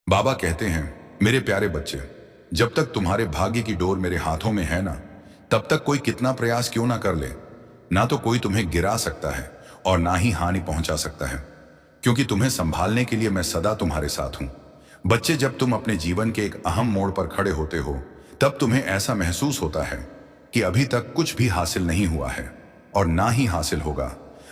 बाबा कहते हैं, मेरे प्यारे बच्चे, जब तक तुम्हारे भाग्य की डोर मेरे हाथों में है ना, तब तक कोई कितना प्रयास क्यों ना कर ले, ना तो कोई तुम्हें गिरा सकता है और ना ही हानि पहुंचा सकता है। क्योंकि तुम्हें संभालने के लिए मैं सदा तुम्हारे साथ हूं। बच्चे, जब तुम अपने जीवन के एक अहम मोड़ पर खड़े होते हो, तब तुम्हें ऐसा महसूस होता है कि अभी तक कुछ भी हासिल नहीं हुआ है और ना ही हासिल होगा।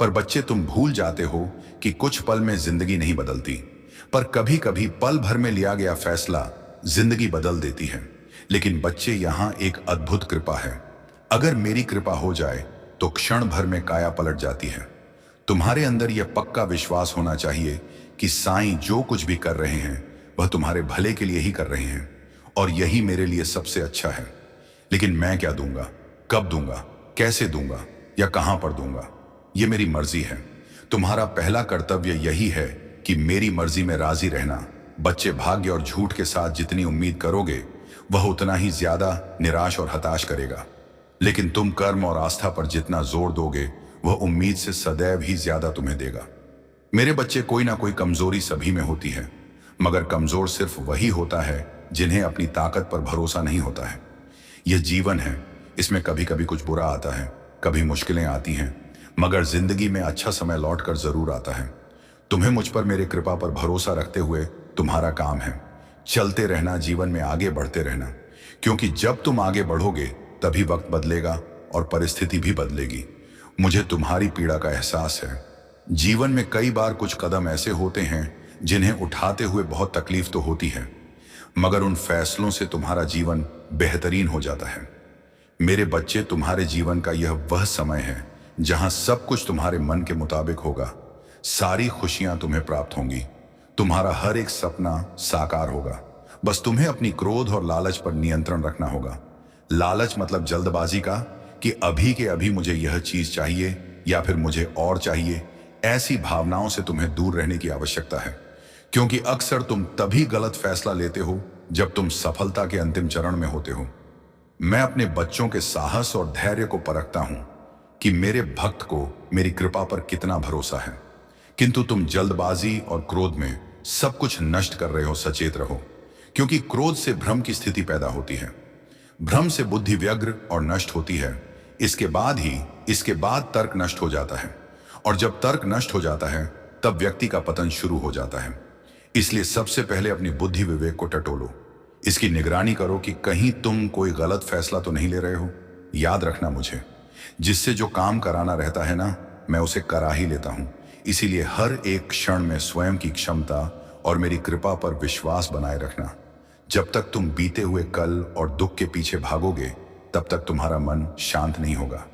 पर बच्चे, तुम भूल जाते हो कि कुछ पल में जिंदगी नहीं बदलती, पर कभी कभी पल भर में लिया गया फैसला जिंदगी बदल देती है। लेकिन बच्चे, यहां एक अद्भुत कृपा है। अगर मेरी कृपा हो जाए तो क्षण भर में काया पलट जाती है। तुम्हारे अंदर यह पक्का विश्वास होना चाहिए कि साईं जो कुछ भी कर रहे हैं वह तुम्हारे भले के लिए ही कर रहे हैं, और यही मेरे लिए सबसे अच्छा है। लेकिन मैं क्या दूंगा, कब दूंगा, कैसे दूंगा या कहां पर दूंगा, यह मेरी मर्जी है। तुम्हारा पहला कर्तव्य यही है कि मेरी मर्जी में राजी रहना। बच्चे, भाग्य और झूठ के साथ जितनी उम्मीद करोगे वह उतना ही ज्यादा निराश और हताश करेगा। लेकिन तुम कर्म और आस्था पर जितना जोर दोगे वह उम्मीद से सदैव ही ज्यादा तुम्हें देगा। मेरे बच्चे, कोई ना कोई कमजोरी सभी में होती है, मगर कमजोर सिर्फ वही होता है जिन्हें अपनी ताकत पर भरोसा नहीं होता है। यह जीवन है, इसमें कभी कभी कुछ बुरा आता है, कभी मुश्किलें आती हैं, मगर जिंदगी में अच्छा समय लौट कर जरूर आता है। तुम्हें मुझ पर मेरे कृपा पर भरोसा रखते हुए तुम्हारा काम है चलते रहना, जीवन में आगे बढ़ते रहना। क्योंकि जब तुम आगे बढ़ोगे तभी वक्त बदलेगा और परिस्थिति भी बदलेगी। मुझे तुम्हारी पीड़ा का एहसास है। जीवन में कई बार कुछ कदम ऐसे होते हैं जिन्हें उठाते हुए बहुत तकलीफ तो होती है, मगर उन फैसलों से तुम्हारा जीवन बेहतरीन हो जाता है। मेरे बच्चे, तुम्हारे जीवन का यह वह समय है जहां सब कुछ तुम्हारे मन के मुताबिक होगा। सारी खुशियां तुम्हें प्राप्त होंगी, तुम्हारा हर एक सपना साकार होगा। बस तुम्हें अपनी क्रोध और लालच पर नियंत्रण रखना होगा। लालच मतलब जल्दबाजी का, कि अभी के अभी मुझे यह चीज चाहिए या फिर मुझे और चाहिए। ऐसी भावनाओं से तुम्हें दूर रहने की आवश्यकता है, क्योंकि अक्सर तुम तभी गलत फैसला लेते हो जब तुम सफलता के अंतिम चरण में होते हो। मैं अपने बच्चों के साहस और धैर्य को परखता हूं कि मेरे भक्त को मेरी कृपा पर कितना भरोसा है। किंतु तुम जल्दबाजी और क्रोध में सब कुछ नष्ट कर रहे हो। सचेत रहो, क्योंकि क्रोध से भ्रम की स्थिति पैदा होती है। भ्रम से बुद्धि व्यग्र और नष्ट होती है। इसके बाद तर्क नष्ट हो जाता है, और जब तर्क नष्ट हो जाता है तब व्यक्ति का पतन शुरू हो जाता है। इसलिए सबसे पहले अपनी बुद्धि विवेक को टटोलो। इसकी निगरानी करो कि कहीं तुम कोई गलत फैसला तो नहीं ले रहे हो। याद रखना, मुझे जिससे जो काम कराना रहता है ना, मैं उसे करा ही लेता हूं। इसीलिए हर एक क्षण में स्वयं की क्षमता और मेरी कृपा पर विश्वास बनाए रखना। जब तक तुम बीते हुए कल और दुख के पीछे भागोगे तब तक तुम्हारा मन शांत नहीं होगा,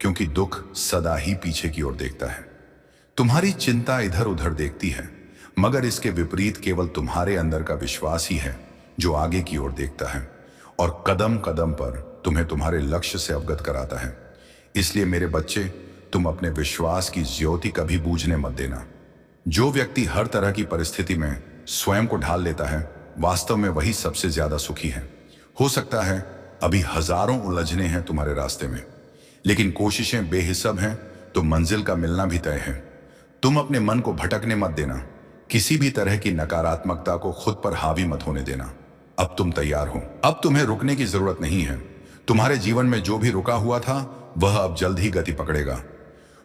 क्योंकि दुख सदा ही पीछे की ओर देखता है। तुम्हारी चिंता इधर उधर देखती है, मगर इसके विपरीत केवल तुम्हारे अंदर का विश्वास ही है जो आगे की ओर देखता है और कदम कदम पर तुम्हें तुम्हारे लक्ष्य से अवगत कराता है। इसलिए मेरे बच्चे, तुम अपने विश्वास की ज्योति कभी बूझने मत देना। जो व्यक्ति हर तरह की परिस्थिति में स्वयं को ढाल लेता है, वास्तव में वही सबसे ज्यादा सुखी है। हो सकता है अभी हजारों उलझने हैं तुम्हारे रास्ते में, लेकिन कोशिशें बेहिसाब हैं तो मंजिल का मिलना भी तय है। तुम अपने मन को भटकने मत देना। किसी भी तरह की नकारात्मकता को खुद पर हावी मत होने देना। अब तुम तैयार हो। अब तुम्हें रुकने की जरूरत नहीं है। तुम्हारे जीवन में जो भी रुका हुआ था वह अब जल्द ही गति पकड़ेगा।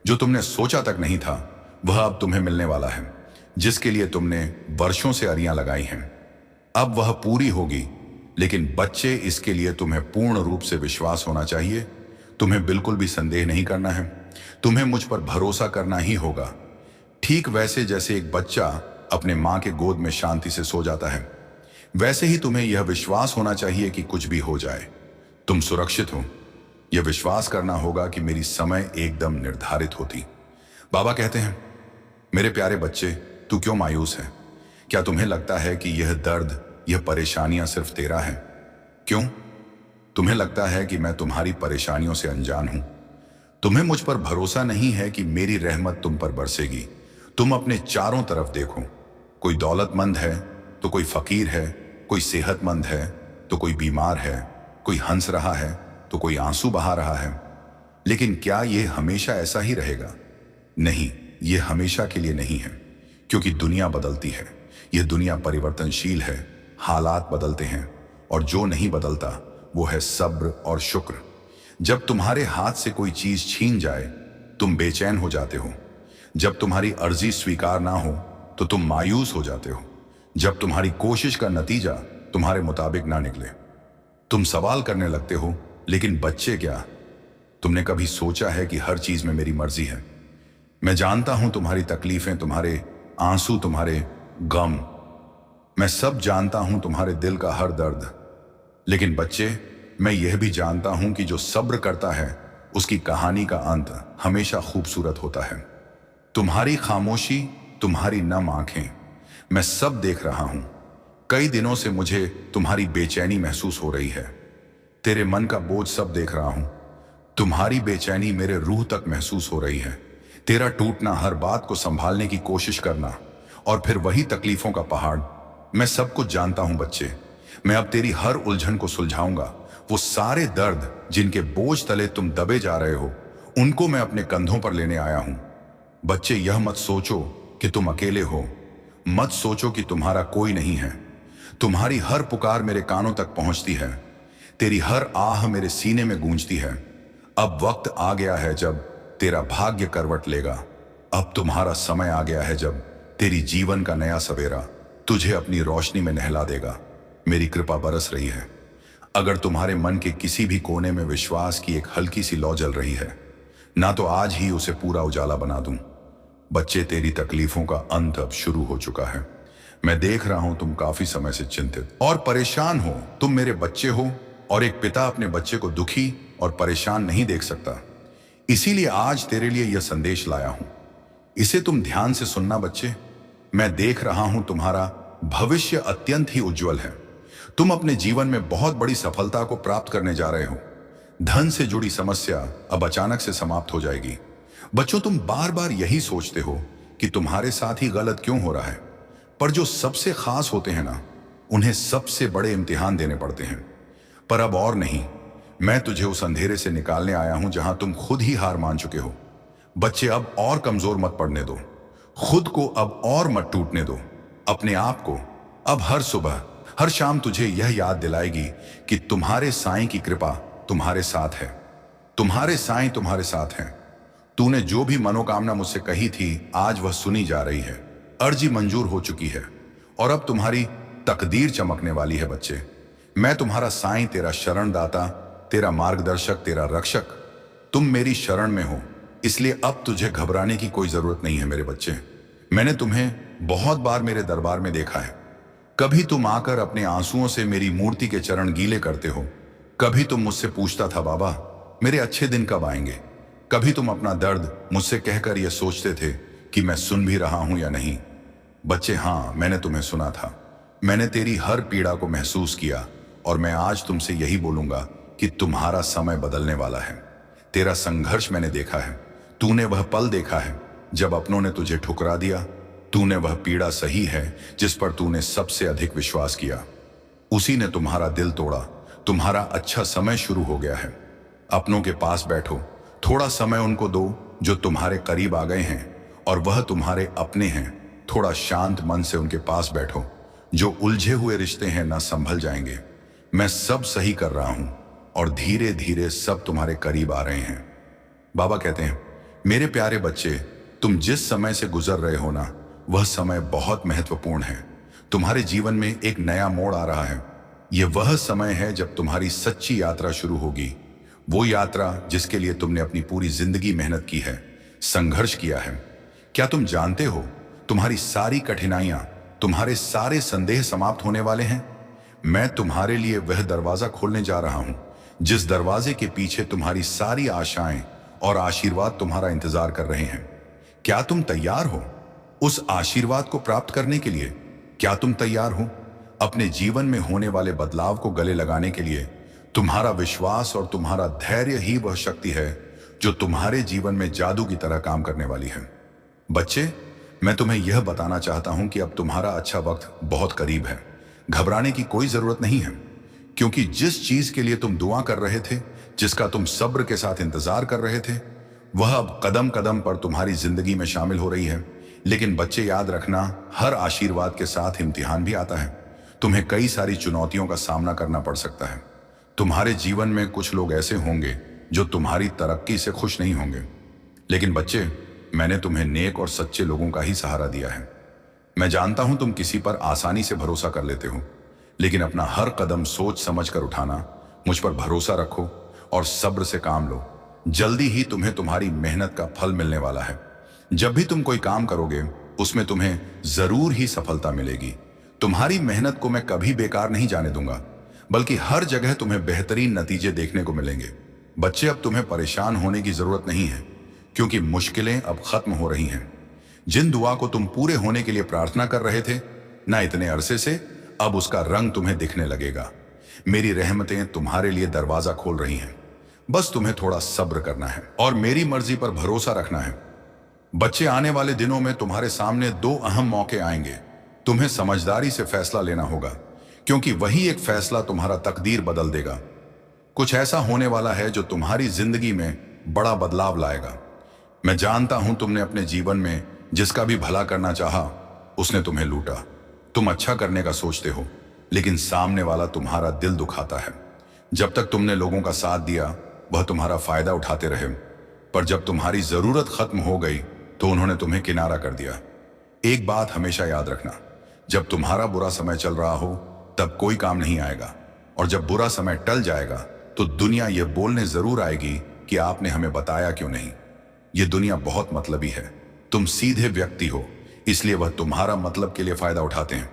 जो तुमने सोचा तक नहीं था वह अब तुम्हें मिलने वाला है। जिसके लिए तुमने वर्षों से अरियां लगाई हैं, अब वह पूरी होगी। लेकिन बच्चे, इसके लिए तुम्हें पूर्ण रूप से विश्वास होना चाहिए। तुम्हें बिल्कुल भी संदेह नहीं करना है। तुम्हें मुझ पर भरोसा करना ही होगा, ठीक वैसे जैसे एक बच्चा अपने मां के गोद में शांति से सो जाता है। वैसे ही तुम्हें यह विश्वास होना चाहिए कि कुछ भी हो जाए, तुम सुरक्षित हो। यह विश्वास करना होगा कि मेरी समय एकदम निर्धारित होती। बाबा कहते हैं, मेरे प्यारे बच्चे, तू क्यों मायूस है? क्या तुम्हें लगता है कि यह दर्द, यह परेशानियां सिर्फ तेरा है? क्यों? तुम्हें लगता है कि मैं तुम्हारी परेशानियों से अनजान हूं? तुम्हें मुझ पर भरोसा नहीं है कि मेरी रहमत तुम पर बरसेगी? तुम अपने चारों तरफ देखो। कोई दौलतमंद है तो कोई फकीर है, कोई सेहतमंद है तो कोई बीमार है, कोई हंस रहा है तो कोई आंसू बहा रहा है। लेकिन क्या यह हमेशा ऐसा ही रहेगा? नहीं, यह हमेशा के लिए नहीं है, क्योंकि दुनिया बदलती है। यह दुनिया परिवर्तनशील है, हालात बदलते हैं, और जो नहीं बदलता वो है सब्र और शुक्र। जब तुम्हारे हाथ से कोई चीज छीन जाए तुम बेचैन हो जाते हो। जब तुम्हारी अर्जी स्वीकार ना हो तो तुम मायूस हो जाते हो। जब तुम्हारी कोशिश का नतीजा तुम्हारे मुताबिक ना निकले तुम सवाल करने लगते हो, लेकिन बच्चे क्या, तुमने कभी सोचा है कि हर चीज में मेरी मर्जी है? मैं जानता हूं तुम्हारी तकलीफें, तुम्हारे आंसू, तुम्हारे गम, मैं सब जानता हूं, तुम्हारे दिल का हर दर्द। लेकिन बच्चे, मैं यह भी जानता हूं कि जो सब्र करता है उसकी कहानी का अंत हमेशा खूबसूरत होता है। तुम्हारी खामोशी, तुम्हारी नम आंखें, मैं सब देख रहा हूं। कई दिनों से मुझे तुम्हारी बेचैनी महसूस हो रही है। तेरे मन का बोझ सब देख रहा हूं। तुम्हारी बेचैनी मेरे रूह तक महसूस हो रही है। तेरा टूटना, हर बात को संभालने की कोशिश करना, और फिर वही तकलीफों का पहाड़। मैं सब कुछ जानता हूं बच्चे। मैं अब तेरी हर उलझन को सुलझाऊंगा। वो सारे दर्द जिनके बोझ तले तुम दबे जा रहे हो, उनको मैं अपने कंधों पर लेने आया हूं। बच्चे, यह मत सोचो कि तुम अकेले हो। मत सोचो कि तुम्हारा कोई नहीं है। तुम्हारी हर पुकार मेरे कानों तक पहुंचती है। तेरी हर आह मेरे सीने में गूंजती है। अब वक्त आ गया है जब तेरा भाग्य करवट लेगा। अब तुम्हारा समय आ गया है जब तेरी जीवन का नया सवेरा तुझे अपनी रोशनी में नहला देगा। मेरी कृपा बरस रही है। अगर तुम्हारे मन के किसी भी कोने में विश्वास की एक हल्की सी लौ जल रही है ना, तो आज ही उसे पूरा उजाला बना दूं। बच्चे, तेरी तकलीफों का अंत अब शुरू हो चुका है। मैं देख रहा हूं तुम काफी समय से चिंतित और परेशान हो। तुम मेरे बच्चे हो, और एक पिता अपने बच्चे को दुखी और परेशान नहीं देख सकता। इसीलिए आज तेरे लिए यह संदेश लाया हूं। इसे तुम ध्यान से सुनना बच्चे। मैं देख रहा हूं तुम्हारा भविष्य अत्यंत ही उज्जवल है। तुम अपने जीवन में बहुत बड़ी सफलता को प्राप्त करने जा रहे हो। धन से जुड़ी समस्या अब अचानक से समाप्त हो जाएगी। बच्चों, तुम बार बार यही सोचते हो कि तुम्हारे साथ ही गलत क्यों हो रहा है, पर जो सबसे खास होते हैं ना, उन्हें सबसे बड़े इम्तिहान देने पड़ते हैं। पर अब और नहीं, मैं तुझे उस अंधेरे से निकालने आया हूं जहां तुम खुद ही हार मान चुके हो। बच्चे, अब और कमजोर मत पड़ने दो। खुद को अब और मत टूटने दो। अपने आप को अब हर सुबह, हर शाम तुझे यह याद दिलाएगी कि तुम्हारे साईं की कृपा तुम्हारे साथ है। तुम्हारे साईं तुम्हारे साथ हैं। तूने जो भी मनोकामना मुझसे कही थी, आज वह सुनी जा रही है। अर्जी मंजूर हो चुकी है, और अब तुम्हारी तकदीर चमकने वाली है बच्चे। मैं तुम्हारा साईं, तेरा शरणदाता, तेरा मार्गदर्शक, तेरा रक्षक। तुम मेरी शरण में हो, इसलिए अब तुझे घबराने की कोई जरूरत नहीं है मेरे बच्चे। मैंने तुम्हें बहुत बार मेरे दरबार में देखा है। कभी तुम आकर अपने आंसुओं से मेरी मूर्ति के चरण गीले करते हो। कभी तुम मुझसे पूछता था, बाबा मेरे अच्छे दिन कब आएंगे। कभी तुम अपना दर्द मुझसे कहकर यह सोचते थे कि मैं सुन भी रहा हूं या नहीं। बच्चे, हाँ, मैंने तुम्हें सुना था। मैंने तेरी हर पीड़ा को महसूस किया, और मैं आज तुमसे यही बोलूंगा कि तुम्हारा समय बदलने वाला है। तेरा संघर्ष मैंने देखा है। तूने वह पल देखा है जब अपनों ने तुझे ठुकरा दिया। तूने वह पीड़ा सही है जिस पर तूने सबसे अधिक विश्वास किया। उसी ने तुम्हारा दिल तोड़ा। तुम्हारा अच्छा समय शुरू हो गया है। अपनों के पास बैठो, थोड़ा समय उनको दो जो तुम्हारे करीब आ गए हैं और वह तुम्हारे अपने हैं। थोड़ा शांत मन से उनके पास बैठो। जो उलझे हुए रिश्ते हैं ना संभल जाएंगे। मैं सब सही कर रहा हूं और धीरे धीरे सब तुम्हारे करीब आ रहे हैं। बाबा कहते हैं, मेरे प्यारे बच्चे, तुम जिस समय से गुजर रहे हो ना, वह समय बहुत महत्वपूर्ण है। तुम्हारे जीवन में एक नया मोड़ आ रहा है। यह वह समय है जब तुम्हारी सच्ची यात्रा शुरू होगी। वो यात्रा जिसके लिए तुमने अपनी पूरी जिंदगी मेहनत की है, संघर्ष किया है। क्या तुम जानते हो, तुम्हारी सारी कठिनाइयां, तुम्हारे सारे संदेह समाप्त होने वाले हैं। मैं तुम्हारे लिए वह दरवाजा खोलने जा रहा हूं जिस दरवाजे के पीछे तुम्हारी सारी आशाएं और आशीर्वाद तुम्हारा इंतजार कर रहे हैं। क्या तुम तैयार हो उस आशीर्वाद को प्राप्त करने के लिए? क्या तुम तैयार हो अपने जीवन में होने वाले बदलाव को गले लगाने के लिए? तुम्हारा विश्वास और तुम्हारा धैर्य ही वह शक्ति है जो तुम्हारे जीवन में जादू की तरह काम करने वाली है। बच्चे, मैं तुम्हें यह बताना चाहता हूं कि अब तुम्हारा अच्छा वक्त बहुत करीब है। घबराने की कोई जरूरत नहीं है, क्योंकि जिस चीज के लिए तुम दुआ कर रहे थे, जिसका तुम सब्र के साथ इंतजार कर रहे थे, वह अब कदम कदम पर तुम्हारी जिंदगी में शामिल हो रही है। लेकिन बच्चे याद रखना, हर आशीर्वाद के साथ इम्तिहान भी आता है। तुम्हें कई सारी चुनौतियों का सामना करना पड़ सकता है। तुम्हारे जीवन में कुछ लोग ऐसे होंगे जो तुम्हारी तरक्की से खुश नहीं होंगे। लेकिन बच्चे, मैंने तुम्हें नेक और सच्चे लोगों का ही सहारा दिया है। मैं जानता हूं तुम किसी पर आसानी से भरोसा कर लेते हो, लेकिन अपना हर कदम सोच समझ कर उठाना। मुझ पर भरोसा रखो और सब्र से काम लो। जल्दी ही तुम्हें तुम्हारी मेहनत का फल मिलने वाला है। जब भी तुम कोई काम करोगे, उसमें तुम्हें जरूर ही सफलता मिलेगी। तुम्हारी मेहनत को मैं कभी बेकार नहीं जाने दूंगा, बल्कि हर जगह तुम्हें बेहतरीन नतीजे देखने को मिलेंगे। बच्चे, अब तुम्हें परेशान होने की जरूरत नहीं है, क्योंकि मुश्किलें अब खत्म हो रही हैं। जिन दुआ को तुम पूरे होने के लिए प्रार्थना कर रहे थे ना इतने अरसे से, अब उसका रंग तुम्हें दिखने लगेगा। मेरी रहमतें तुम्हारे लिए दरवाजा खोल रही हैं। बस तुम्हें थोड़ा सब्र करना है और मेरी मर्जी पर भरोसा रखना है। बच्चे, आने वाले दिनों में तुम्हारे सामने दो अहम मौके आएंगे। तुम्हें समझदारी से फैसला लेना होगा, क्योंकि वही एक फैसला तुम्हारा तकदीर बदल देगा। कुछ ऐसा होने वाला है जो तुम्हारी जिंदगी में बड़ा बदलाव लाएगा। मैं जानता हूं तुमने अपने जीवन में जिसका भी भला करना चाहा, उसने तुम्हें लूटा। तुम अच्छा करने का सोचते हो, लेकिन सामने वाला तुम्हारा दिल दुखाता है। जब तक तुमने लोगों का साथ दिया, वह तुम्हारा फायदा उठाते रहे, पर जब तुम्हारी जरूरत खत्म हो गई तो उन्होंने तुम्हें किनारा कर दिया। एक बात हमेशा याद रखना, जब तुम्हारा बुरा समय चल रहा हो तब कोई काम नहीं आएगा, और जब बुरा समय टल जाएगा तो दुनिया यह बोलने जरूर आएगी कि आपने हमें बताया क्यों नहीं। यह दुनिया बहुत मतलबी है। तुम सीधे व्यक्ति हो, इसलिए वह तुम्हारा मतलब के लिए फायदा उठाते हैं,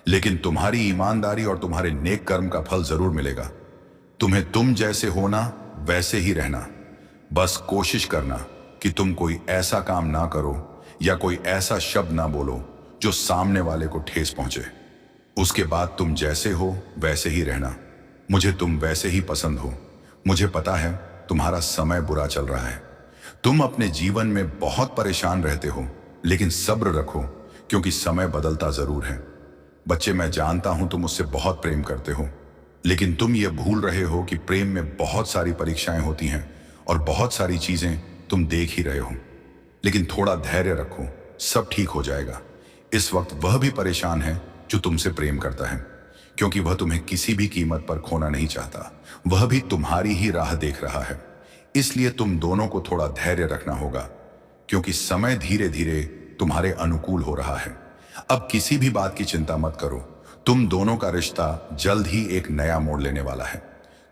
लेकिन तुम्हारी ईमानदारी और तुम्हारे नेक कर्म का फल जरूर मिलेगा। तुम्हें तुम जैसे होना वैसे ही रहना। बस कोशिश करना कि तुम कोई ऐसा काम ना करो या कोई ऐसा शब्द ना बोलो जो सामने वाले को ठेस पहुंचे। उसके बाद तुम जैसे हो वैसे ही रहना। मुझे तुम वैसे ही पसंद हो। मुझे पता है तुम्हारा समय बुरा चल रहा है। तुम अपने जीवन में बहुत परेशान रहते हो, लेकिन सब्र रखो, क्योंकि समय बदलता जरूर है। बच्चे, मैं जानता हूं तुम मुझसे बहुत प्रेम करते हो, लेकिन तुम ये भूल रहे हो कि प्रेम में बहुत सारी परीक्षाएं होती हैं और बहुत सारी चीजें तुम देख ही रहे हो। लेकिन थोड़ा धैर्य रखो, सब ठीक हो जाएगा। इस वक्त वह भी परेशान है जो तुमसे प्रेम करता है, क्योंकि वह तुम्हें किसी भी कीमत पर खोना नहीं चाहता। वह भी तुम्हारी ही राह देख रहा है। इसलिए तुम दोनों को थोड़ा धैर्य रखना होगा, क्योंकि समय धीरे धीरे तुम्हारे अनुकूल हो रहा है। अब किसी भी बात की चिंता मत करो। तुम दोनों का रिश्ता जल्द ही एक नया मोड़ लेने वाला है।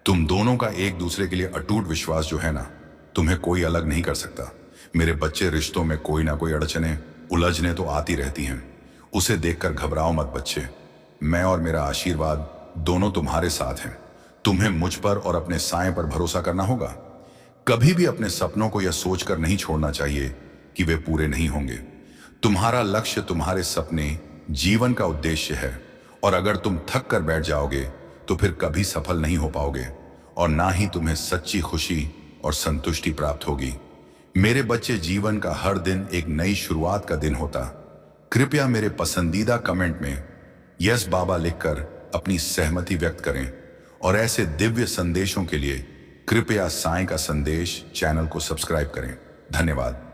तुम दोनों का एक दूसरे के लिए अटूट विश्वास जो है ना, तुम्हें कोई अलग नहीं कर सकता। मेरे बच्चे, रिश्तों में कोई ना कोई अड़चने, उलझने तो आती रहती हैं। उसे देखकर घबराओ मत बच्चे। मैं और मेरा आशीर्वाद दोनों तुम्हारे साथ हैं। तुम्हें मुझ पर और अपने साएं पर भरोसा करना होगा। कभी भी अपने सपनों को यह सोचकर नहीं छोड़ना चाहिए कि वे पूरे नहीं होंगे। तुम्हारा लक्ष्य, तुम्हारे सपने जीवन का उद्देश्य है, और अगर तुम थक कर बैठ जाओगे तो फिर कभी सफल नहीं हो पाओगे, और ना ही तुम्हें सच्ची खुशी और संतुष्टि प्राप्त होगी। मेरे बच्चे, जीवन का हर दिन एक नई शुरुआत का दिन होता। कृपया मेरे पसंदीदा कमेंट में यस बाबा लिखकर अपनी सहमति व्यक्त करें, और ऐसे दिव्य संदेशों के लिए कृपया साईं का संदेश चैनल को सब्सक्राइब करें। धन्यवाद।